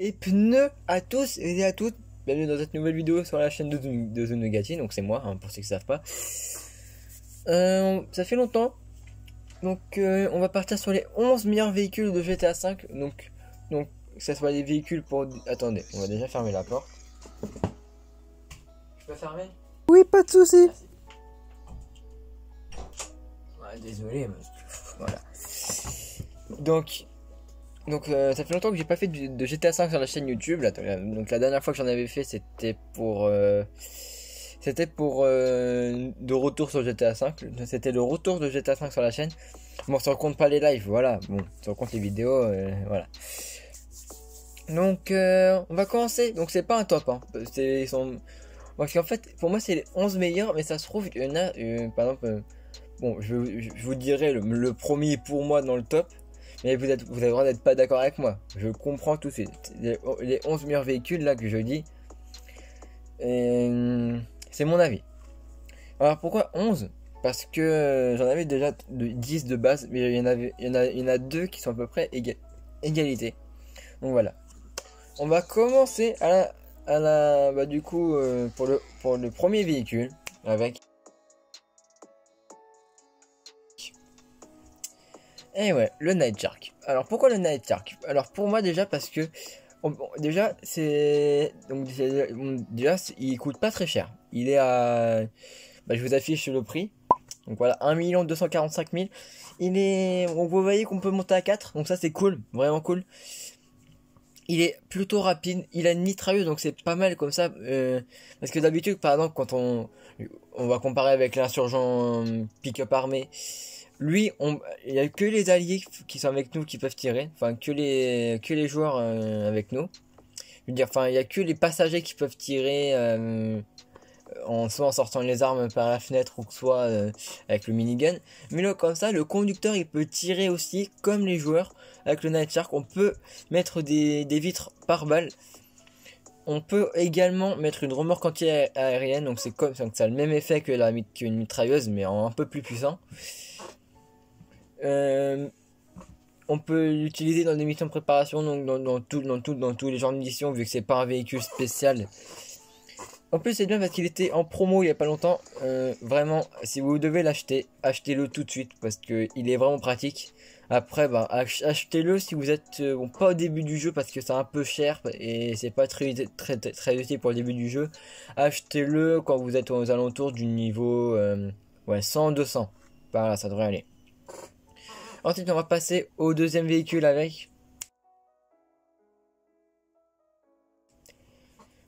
Et pneus à tous et à toutes. Bienvenue dans cette nouvelle vidéo sur la chaîne de The Nugati. Donc c'est moi, hein, pour ceux qui ne savent pas. Ça fait longtemps. Donc on va partir sur les 11 meilleurs véhicules de GTA 5. Donc que ce soit des véhicules pour... Attendez, on va déjà fermer la porte. Je peux fermer? Oui, pas de souci. Merci. Ouais, désolé, mais... voilà. Donc ça fait longtemps que j'ai pas fait de GTA 5 sur la chaîne YouTube. Donc la dernière fois que j'en avais fait, c'était pour de retour sur GTA 5. C'était le retour de GTA 5 sur la chaîne. Bon, ça compte pas les lives, voilà. Bon, ça compte les vidéos, voilà. Donc on va commencer. Donc c'est pas un top, hein. Parce qu'en fait, pour moi c'est les 11 meilleurs, mais ça se trouve il y en a, par exemple, bon, je vous dirai le premier pour moi dans le top. Mais vous avez le droit d'être pas d'accord avec moi. Je comprends tout de suite. Les 11 meilleurs véhicules là que je dis, c'est mon avis. Alors pourquoi 11? Parce que j'en avais déjà 10 de base, mais il y en a deux qui sont à peu près égalité. Donc voilà. On va commencer bah, du coup pour le premier véhicule avec. Et ouais, le Night Shark. Alors pourquoi le Night Shark? Alors pour moi déjà parce que déjà il coûte pas très cher. Il est à, bah, je vous affiche le prix. Donc voilà, 1 245 000. Vous voyez qu'on peut monter à 4, donc ça c'est cool, vraiment cool. Il est plutôt rapide, il a une mitrailleuse, donc c'est pas mal comme ça. Parce que d'habitude, par exemple, quand on va comparer avec l'insurgent pick-up armé, lui, il y a que les alliés qui sont avec nous qui peuvent tirer, enfin que les joueurs avec nous. Je veux dire, enfin, il y a que les passagers qui peuvent tirer, soit en sortant les armes par la fenêtre ou soit avec le minigun. Mais là, comme ça, le conducteur il peut tirer aussi comme les joueurs. Avec le Night Shark, on peut mettre des vitres par balle. On peut également mettre une remorque anti-aérienne, donc ça a le même effet qu'une mitrailleuse, mais en un peu plus puissant. On peut l'utiliser dans des missions de préparation, donc dans tous les genres de missions, vu que c'est pas un véhicule spécial. En plus c'est bien parce qu'il était en promo il y a pas longtemps. Vraiment, si vous devez l'acheter, achetez-le tout de suite parce que il est vraiment pratique. Après, bah, achetez-le si vous êtes pas au début du jeu parce que c'est un peu cher et c'est pas très utile pour le début du jeu. Achetez-le quand vous êtes aux alentours du niveau ouais, 100-200. Par là, ça devrait aller. Ensuite, on va passer au deuxième véhicule avec.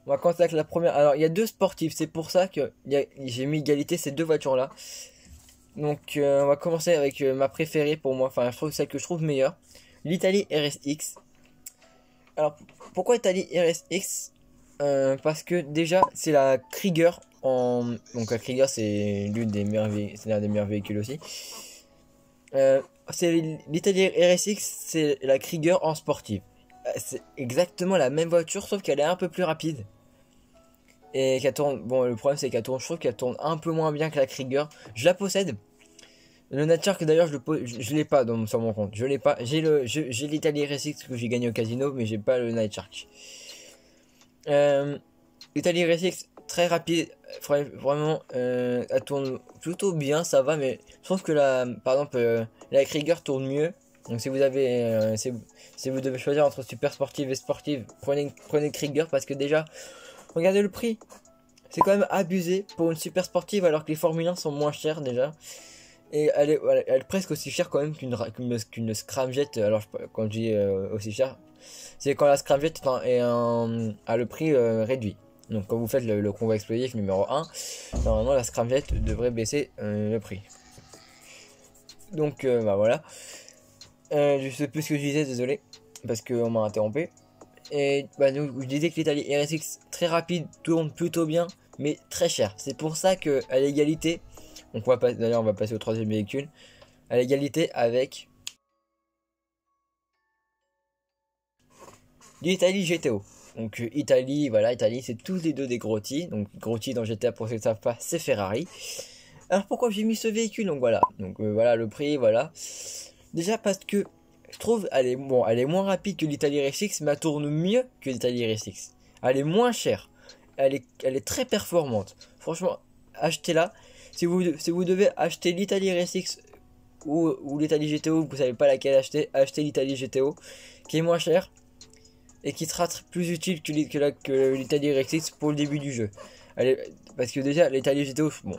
On va commencer avec la première. Alors, il y a deux sportifs, c'est pour ça que j'ai mis égalité ces deux voitures-là. Donc, on va commencer avec ma préférée pour moi, enfin, celle que je trouve meilleure, l'Italie RSX. Alors, pourquoi Italie RSX? Parce que déjà, c'est la Krieger donc la Krieger, c'est l'un des meilleurs véhicules aussi. C'est l'Italie RSX, c'est la Krieger en sportive. C'est exactement la même voiture, sauf qu'elle est un peu plus rapide. Et qu'elle tourne. Bon, le problème, c'est qu'elle tourne. Je trouve qu'elle tourne un peu moins bien que la Krieger. Je la possède. Le Night Shark, d'ailleurs, je l'ai pas sur mon compte. Je l'ai pas. J'ai l'Italie RSX que j'ai gagné au casino, mais j'ai pas le Night Shark. L'Italie RSX, très rapide. Vraiment, elle tourne plutôt bien, ça va. Mais je trouve que par exemple, la Krieger tourne mieux. Donc si vous avez, si vous devez choisir entre super sportive et sportive, prenez Krieger parce que déjà, regardez le prix. C'est quand même abusé pour une super sportive alors que les Formule 1 sont moins chères déjà. Et elle est presque aussi chère quand même qu'une scramjet. Alors quand je dis aussi cher, c'est quand la scramjet a le prix réduit. Donc quand vous faites le convoi explosif numéro 1, normalement la scramjet devrait baisser le prix. Donc bah voilà. Je sais plus ce que je disais, désolé, parce qu'on m'a interrompu. Et bah, donc, je disais que l'Italie RSX très rapide, tourne plutôt bien, mais très cher. C'est pour ça que à l'égalité, donc d'ailleurs on va passer au troisième véhicule, à l'égalité avec l'Italie GTO. Donc Italie, voilà, Italie c'est tous les deux des Grotti. Donc Grotti dans GTA, pour ceux qui ne savent pas, c'est Ferrari. Alors pourquoi j'ai mis ce véhicule? Donc voilà, voilà le prix, voilà. Déjà parce que je trouve, elle est moins rapide que l'Italie RSX, mais elle tourne mieux que l'Italie RSX. Elle est moins chère. Elle est très performante. Franchement, achetez-la. Si vous devez acheter l'Italie RSX ou l'Italie GTO, vous savez pas laquelle acheter, achetez l'Italie GTO, qui est moins chère et qui sera plus utile que l'Italie RSX pour le début du jeu. Parce que déjà, l'Italie GTO, bon,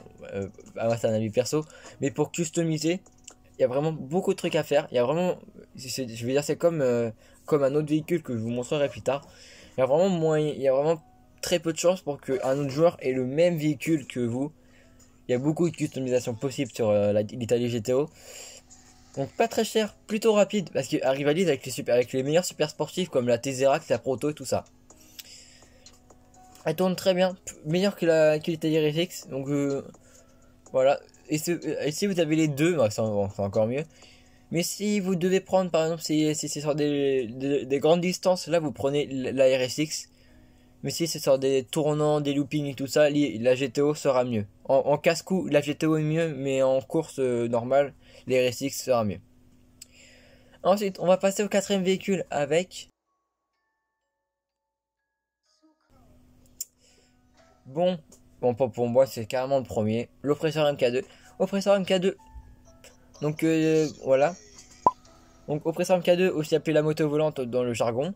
c'est un avis perso, mais pour customiser, il y a vraiment beaucoup de trucs à faire. Il y a vraiment, je veux dire, c'est comme un autre véhicule que je vous montrerai plus tard. Il y a vraiment très peu de chances pour qu'un autre joueur ait le même véhicule que vous. Il y a beaucoup de customisation possible sur l'Italie GTO. Donc pas très cher, plutôt rapide, parce qu'il rivalise avec les meilleurs super sportifs comme la Tesseract, la Proto et tout ça. Elle tourne très bien, meilleure que l'Italie RSX. Donc voilà. Et si vous avez les deux, bah, c'est encore mieux. Mais si vous devez prendre, par exemple, si c'est sur des grandes distances, là vous prenez la RSX. Mais si c'est sur des tournants, des loopings et tout ça, la GTO sera mieux. En casse-cou, la GTO est mieux, mais en course normale, les RSX sera mieux. Ensuite, on va passer au quatrième véhicule avec... Bon pour moi, c'est carrément le premier. L'Oppressor MK2. Oppressor MK2. Donc voilà. Donc Oppressor MK2, aussi appelé la moto volante dans le jargon.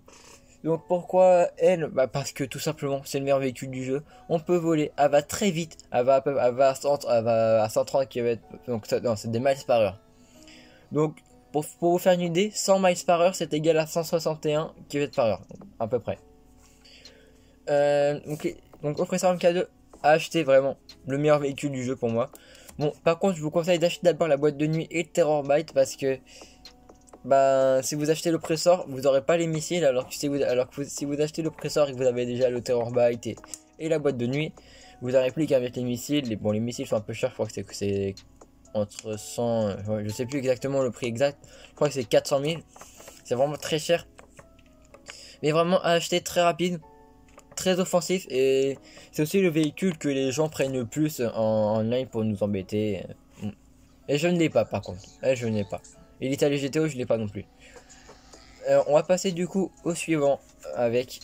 Donc pourquoi elle? Bah parce que tout simplement c'est le meilleur véhicule du jeu. On peut voler, elle va très vite, elle va à 130 km. Donc non, c'est des miles par heure. Donc pour vous faire une idée, 100 miles par heure c'est égal à 161 km par heure, à peu près. Donc Oppressor MK2 a acheté vraiment le meilleur véhicule du jeu pour moi. Bon, par contre je vous conseille d'acheter d'abord la boîte de nuit et le Terrorbyte parce que bah, si vous achetez l'oppressor, vous n'aurez pas les missiles, alors que si vous achetez l'oppressor et que vous avez déjà le Terrorbyte et la boîte de nuit, vous n'aurez plus qu'à mettre les missiles. Les missiles sont un peu chers, je crois que c'est entre 100, je sais plus exactement le prix exact, je crois que c'est 400 000, c'est vraiment très cher. Mais vraiment à acheter très rapide, très offensif, et c'est aussi le véhicule que les gens prennent le plus en ligne pour nous embêter. Et je ne l'ai pas par contre, je ne l'ai pas. Et l'Italie GTO, je l'ai pas non plus. On va passer du coup au suivant avec...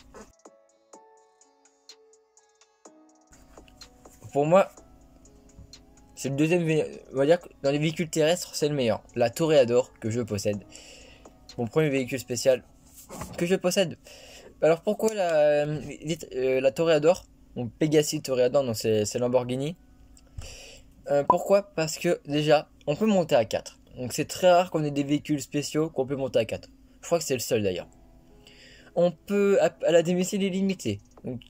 Pour moi, c'est le deuxième... On va dire que dans les véhicules terrestres, c'est le meilleur. La Toreador que je possède. Mon premier véhicule spécial que je possède. Alors pourquoi la Toreador? Mon Pegassi Toreador, donc c'est Lamborghini. Pourquoi? Parce que déjà, on peut monter à 4. Donc c'est très rare qu'on ait des véhicules spéciaux qu'on peut monter à 4. Je crois que c'est le seul d'ailleurs. On peut... Elle a des missiles illimités. Donc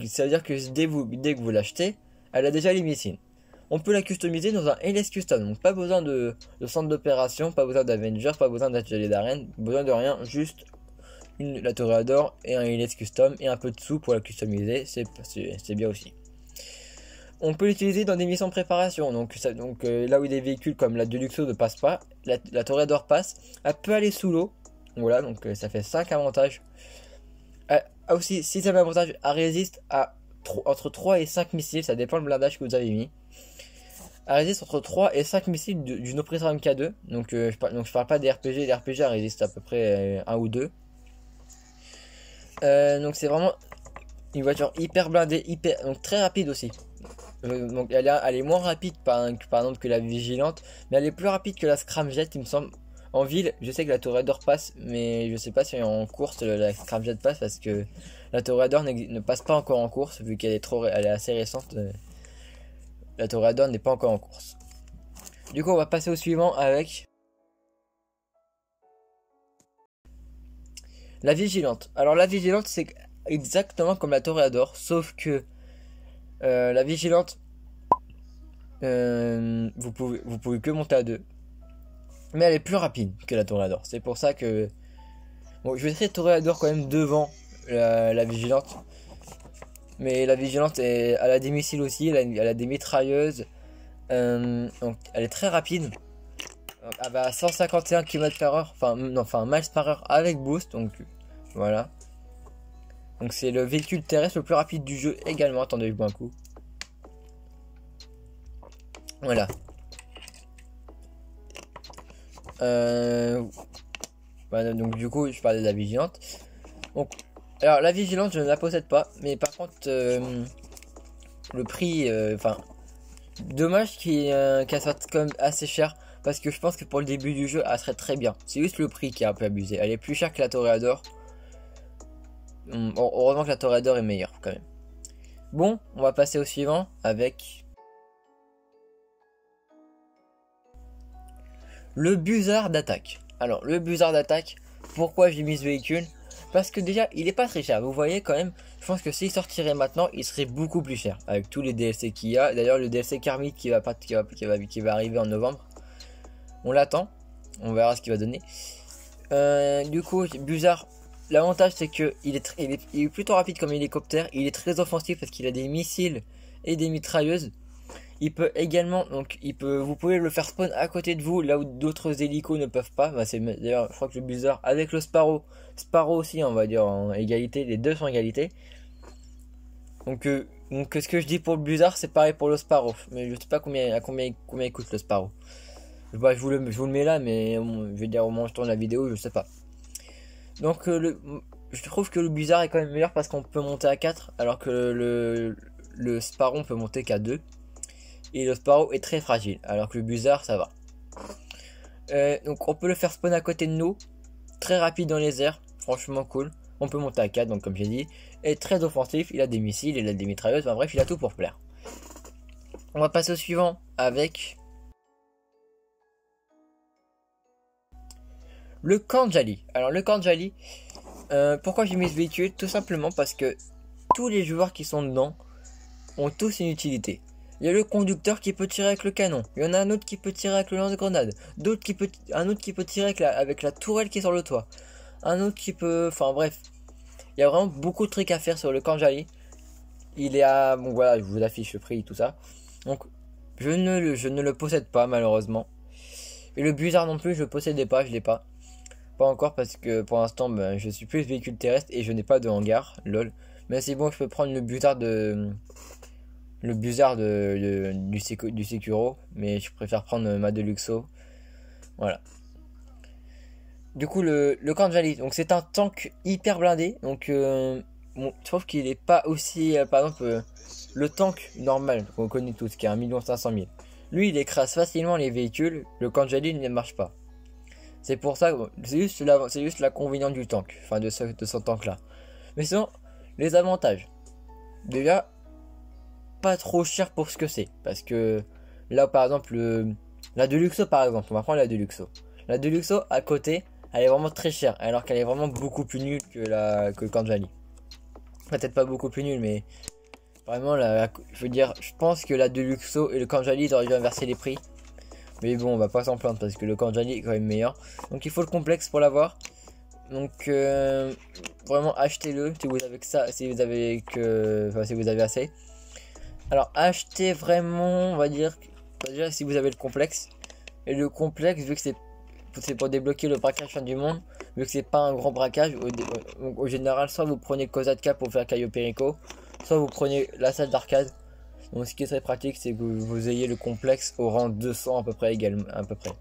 ça veut dire que dès que vous l'achetez, elle a déjà les missiles. On peut la customiser dans un LS Custom. Donc pas besoin de centre d'opération, pas besoin d'Avengers, pas besoin d'atelier d'arène, besoin de rien, juste la Toreador et un LS Custom et un peu de sous pour la customiser, c'est bien aussi. On peut l'utiliser dans des missions de préparation, donc là où des véhicules comme la Deluxo ne passent pas, la Toreador passe. Elle peut aller sous l'eau, voilà, donc ça fait 5 avantages. Aussi, 6ème avantage, elle résiste à entre 3 et 5 missiles, ça dépend le blindage que vous avez mis. Elle résiste entre 3 et 5 missiles d'une Oppressor MK2, donc je parle pas des RPG, les RPG résistent à peu près 1 ou 2. Donc c'est vraiment une voiture hyper blindée, donc très rapide aussi. Donc elle est moins rapide par exemple que la Vigilante, mais elle est plus rapide que la Scramjet il me semble. En ville, je sais que la Toreador passe, mais je sais pas si en course la Scramjet passe parce que la Toreador ne passe pas encore en course vu qu'elle elle est assez récente. La Toreador n'est pas encore en course. Du coup, on va passer au suivant avec la Vigilante. Alors la Vigilante, c'est exactement comme la Toreador, sauf que la Vigilante, vous pouvez que monter à 2. Mais elle est plus rapide que la Toreador. C'est pour ça que... Bon, je mettrai Toreador quand même devant la Vigilante. Mais la Vigilante, elle a des missiles aussi, elle a des mitrailleuses. Donc elle est très rapide. Elle va à 151 km/h, enfin miles par heure avec boost. Donc voilà. Donc c'est le véhicule terrestre le plus rapide du jeu également. Attendez, je bois un coup. Voilà. Voilà, donc du coup je parlais de la vigilante. Donc alors la vigilante je ne la possède pas, mais par contre le prix, enfin dommage qu'elle soit quand même assez chère. Parce que je pense que pour le début du jeu elle serait très bien. C'est juste le prix qui est un peu abusé. Elle est plus chère que la Toréador. Heureusement que la Toréador est meilleure quand même. Bon, on va passer au suivant avec le Buzzard d'attaque. Alors le Buzzard d'attaque, pourquoi j'ai mis ce véhicule? Parce que déjà il est pas très cher. Vous voyez quand même, je pense que s'il sortirait maintenant, il serait beaucoup plus cher. Avec tous les DLC qu'il y a. D'ailleurs le DLC Kermit qui va arriver en novembre. On l'attend. On verra ce qu'il va donner. Du coup, Buzzard, l'avantage c'est que il est plutôt rapide comme hélicoptère. Il est très offensif parce qu'il a des missiles et des mitrailleuses. Il peut également, donc vous pouvez le faire spawn à côté de vous, là où d'autres hélicos ne peuvent pas. Bah, d'ailleurs, je crois que le Buzzard avec le Sparrow aussi, on va dire en égalité, les deux sont en égalité. Donc ce que je dis pour le Buzzard, c'est pareil pour le Sparrow, mais je sais pas combien il coûte le Sparrow. Bah, je vous le mets là, mais je vais dire au moment où je tourne la vidéo, je sais pas. Donc je trouve que le Buzzard est quand même meilleur parce qu'on peut monter à 4, alors que le Sparrow on peut monter qu'à 2. Et le Sparrow est très fragile, alors que le Buzzard ça va. Donc on peut le faire spawn à côté de nous, très rapide dans les airs, franchement cool. On peut monter à 4, donc comme j'ai dit, et très offensif, il a des missiles, il a des mitrailleuses, enfin bref, il a tout pour plaire. On va passer au suivant avec le Kandjali. Alors le Kandjali, pourquoi j'ai mis ce véhicule? Tout simplement parce que tous les joueurs qui sont dedans ont tous une utilité. Il y a le conducteur qui peut tirer avec le canon. Il y en a un autre qui peut tirer avec le lance-grenade. Un autre qui peut tirer avec la tourelle qui est sur le toit. Un autre qui peut... Enfin bref. Il y a vraiment beaucoup de trucs à faire sur le Kandjali. Il est à... Bon voilà, je vous affiche le prix et tout ça. Donc je ne le possède pas malheureusement. Et le Buzzard non plus, je le possédais pas, je l'ai pas. Pas encore parce que pour l'instant ben, je suis plus véhicule terrestre et je n'ai pas de hangar. Lol. Mais c'est bon, je peux prendre le Buzzard du Sekiro, mais je préfère prendre ma Deluxo. Voilà. Du coup le Kandjali, donc c'est un tank hyper blindé, donc bon, je trouve qu'il est pas aussi par exemple le tank normal qu'on connaît tous qui est 1 500 000. Lui il écrase facilement les véhicules, le Kandjali ne marche pas. C'est pour ça, c'est juste l'inconvénient du tank, enfin de ce tank là. Mais sinon les avantages, déjà pas trop cher pour ce que c'est, parce que là par exemple la Deluxo par exemple, on va prendre la Deluxo. La Deluxo à côté, elle est vraiment très chère, alors qu'elle est vraiment beaucoup plus nulle que le Kandjali. Peut-être pas beaucoup plus nulle, mais vraiment je veux dire, je pense que la Deluxo et le Kandjali ils auraient dû inverser les prix. Mais bon, on va pas s'en plaindre parce que le Kandjali est quand même meilleur. Donc il faut le complexe pour l'avoir. Donc vraiment achetez-le si vous avez que ça, si vous avez assez. Alors achetez vraiment, on va dire, déjà si vous avez le complexe. Et le complexe, vu que c'est pour débloquer le braquage fin du monde, vu que c'est pas un grand braquage, au général, soit vous prenez Kozatka pour faire Cayo Perico, soit vous prenez la salle d'arcade. Donc ce qui est très pratique, c'est que vous ayez le complexe au rang 200 à peu près également, à peu près.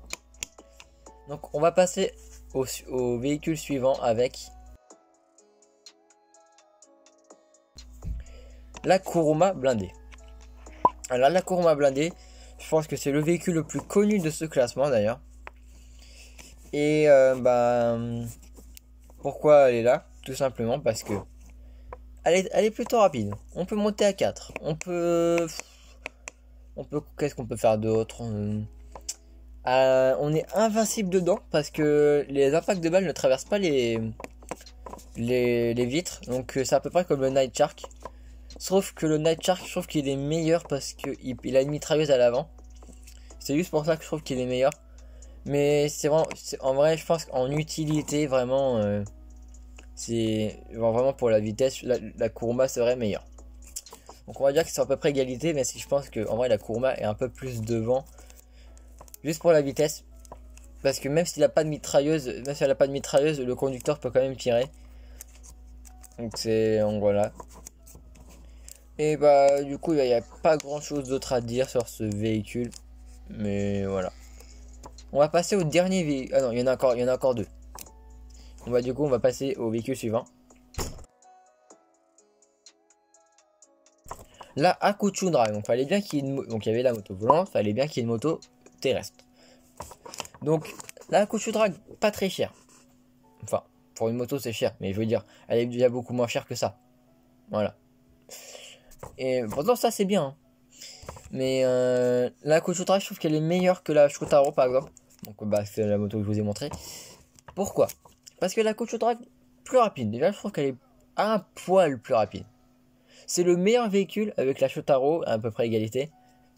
Donc on va passer au véhicule suivant avec la Kuruma blindée. Alors la Kuruma blindée, je pense que c'est le véhicule le plus connu de ce classement d'ailleurs. Et pourquoi elle est là? Tout simplement parce que elle est plutôt rapide. On peut monter à 4. Qu'est-ce qu'on peut faire d'autre? On est invincible dedans parce que les impacts de balles ne traversent pas les vitres. Donc c'est à peu près comme le Night Shark. Sauf que le Night Shark, je trouve qu'il est meilleur parce qu'il a une mitrailleuse à l'avant. C'est juste pour ça que je trouve qu'il est meilleur. Mais en vrai, je pense qu'en utilité, vraiment, c'est vraiment pour la vitesse, la Kuruma serait meilleure. Donc on va dire que c'est à peu près égalité, mais si je pense que en vrai la Kuruma est un peu plus devant, juste pour la vitesse, parce que même s'il n'a pas de mitrailleuse, le conducteur peut quand même tirer. Donc voilà. Et bah du coup il n'y a pas grand chose d'autre à dire sur ce véhicule, mais voilà. On va passer au dernier véhicule. Ah non, il y en a encore deux. Du coup, on va passer au véhicule suivant. La Hakuchundra. Donc, fallait bien qu'il y ait donc, il y avait la moto volante, fallait bien qu'il y ait une moto terrestre. Donc, la Hakuchundra, pas très chère. Enfin, pour une moto, c'est cher, mais je veux dire, elle est déjà beaucoup moins chère que ça. Voilà. Et pourtant, ça, c'est bien. Hein. Mais la Hakuchundra, je trouve qu'elle est meilleure que la Shotaro, par exemple. Donc, c'est la moto que je vous ai montré. Pourquoi? Parce que la Hakuchundra est plus rapide. Déjà, je trouve qu'elle est un poil plus rapide. C'est le meilleur véhicule avec la Shotaro, à peu près égalité,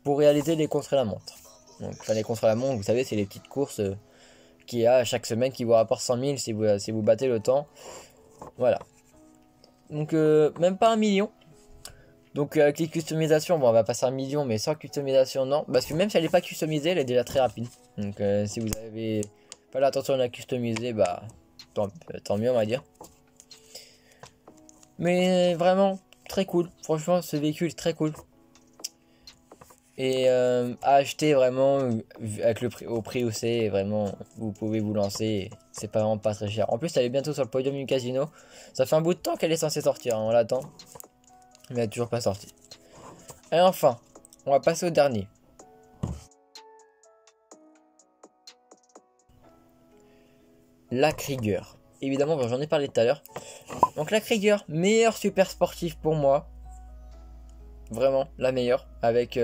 pour réaliser les contre-la-montre. Donc, enfin, les contre-la-montre, vous savez, c'est les petites courses qu'il y a chaque semaine qui vous rapportent 100 000 si vous battez le temps. Voilà. Donc, même pas 1 million. Donc, avec les customisations, bon, on va passer à 1 million, mais sans customisation, non. Parce que même si elle n'est pas customisée, elle est déjà très rapide. Donc, si vous avez pas l'intention de la customiser, bah, tant mieux, on va dire. Mais vraiment, très cool. Franchement, ce véhicule est très cool. Et à acheter vraiment avec le prix, au prix où c'est, vraiment, vous pouvez vous lancer. C'est vraiment pas très cher. En plus, elle est bientôt sur le podium du casino. Ça fait un bout de temps qu'elle est censée sortir, hein, on l'attend. Mais elle n'est toujours pas sortie. Et enfin, on va passer au dernier. La Krieger. Évidemment, j'en ai parlé tout à l'heure. Donc la Krieger, meilleure super sportive pour moi. Vraiment, la meilleure. Avec...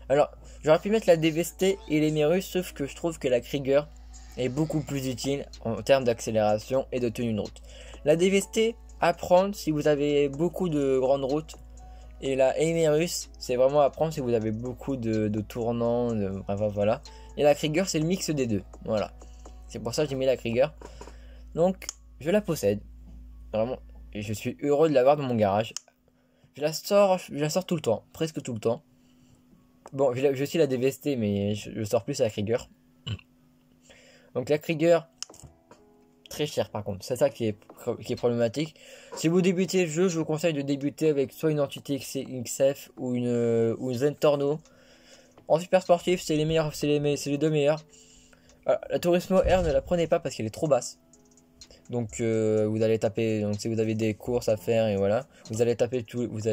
Alors, j'aurais pu mettre la DVST et les Merus, sauf que je trouve que la Krieger est beaucoup plus utile en termes d'accélération et de tenue de route. La DVST, à prendre si vous avez beaucoup de grandes routes. Et la Emerus, c'est vraiment à prendre si vous avez beaucoup de tournants. Enfin, voilà. Et la Krieger, c'est le mix des deux. Voilà. C'est pour ça que j'ai mis la Krieger. Donc, je la possède. Vraiment, et je suis heureux de l'avoir dans mon garage. Je la sors tout le temps, presque tout le temps. Bon, je aussi la DVST, mais je sors plus la Krieger. Donc la Krieger, très cher par contre. C'est ça qui est problématique. Si vous débutez le jeu, je vous conseille de débuter avec soit une entité XF ou une Zentorno. En super sportif, c'est les meilleurs, c'est les deux meilleurs. La Turismo R, ne la prenez pas parce qu'elle est trop basse. Donc vous allez taper, donc si vous avez des courses à faire et voilà, vous allez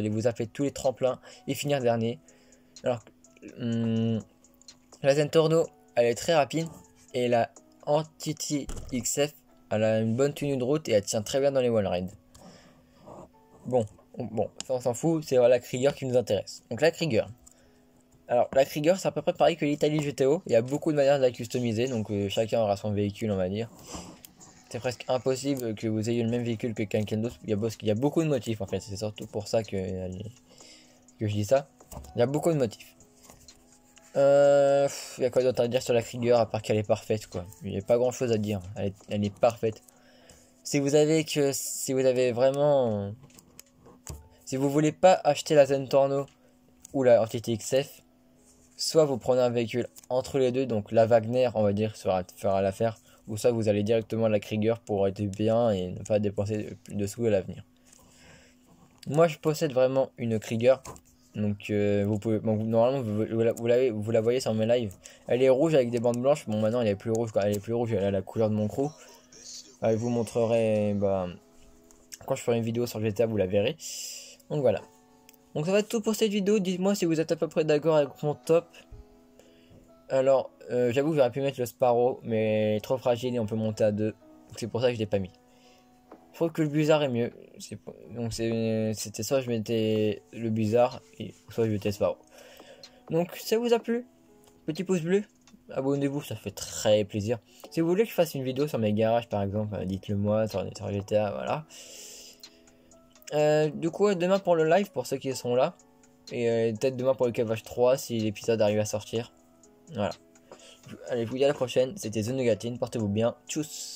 vous appeler tous les tremplins et finir dernier. Alors la Zentorno, elle est très rapide et la Entity XF, elle a une bonne tenue de route et elle tient très bien dans les wall rides. Bon, ça on s'en fout, c'est la Krieger qui nous intéresse. Donc la Krieger. Alors la Krieger, c'est à peu près pareil que l'Italie GTO. Il y a beaucoup de manières de la customiser, donc chacun aura son véhicule, on va dire. C'est presque impossible que vous ayez le même véhicule que quelqu'un d'autre. Il y a beaucoup de motifs en fait. C'est surtout pour ça que je dis ça. Il y a beaucoup de motifs. Il y a quoi d'autre à dire sur la Krieger à part qu'elle est parfaite quoi. Il n'y a pas grand chose à dire. Elle est parfaite. Si vous avez vraiment... Si vous voulez pas acheter la Zentorno ou la Entity XF, soit vous prenez un véhicule entre les deux, donc la Wagner on va dire fera l'affaire. Ou ça vous allez directement à la Krieger pour être bien et ne pas dépenser plus de sous à l'avenir. Moi je possède vraiment une Krieger. Donc vous pouvez. Donc, normalement vous la voyez sur mes lives. Elle est rouge avec des bandes blanches. Bon maintenant elle est plus rouge. Elle est plus rouge, elle a la couleur de mon crew. Je vous montrerai quand je ferai une vidéo sur GTA, vous la verrez. Donc voilà. Donc ça va être tout pour cette vidéo. Dites-moi si vous êtes à peu près d'accord avec mon top. Alors, j'avoue que j'aurais pu mettre le Sparrow, mais trop fragile et on peut monter à 2. Donc c'est pour ça que je l'ai pas mis. Je trouve que le Blizzard est mieux. Donc c'était soit je mettais le Blizzard, soit je mettais le Sparrow. Donc si ça vous a plu, petit pouce bleu, abonnez-vous, ça fait très plaisir. Si vous voulez que je fasse une vidéo sur mes garages par exemple, dites-le moi sur GTA, voilà. Du coup, demain pour le live, pour ceux qui sont là. Et peut-être demain pour le Cavage 3 si l'épisode arrive à sortir. Voilà. Allez, je vous dis à la prochaine. C'était The Nougatine. Portez-vous bien. Tchuss.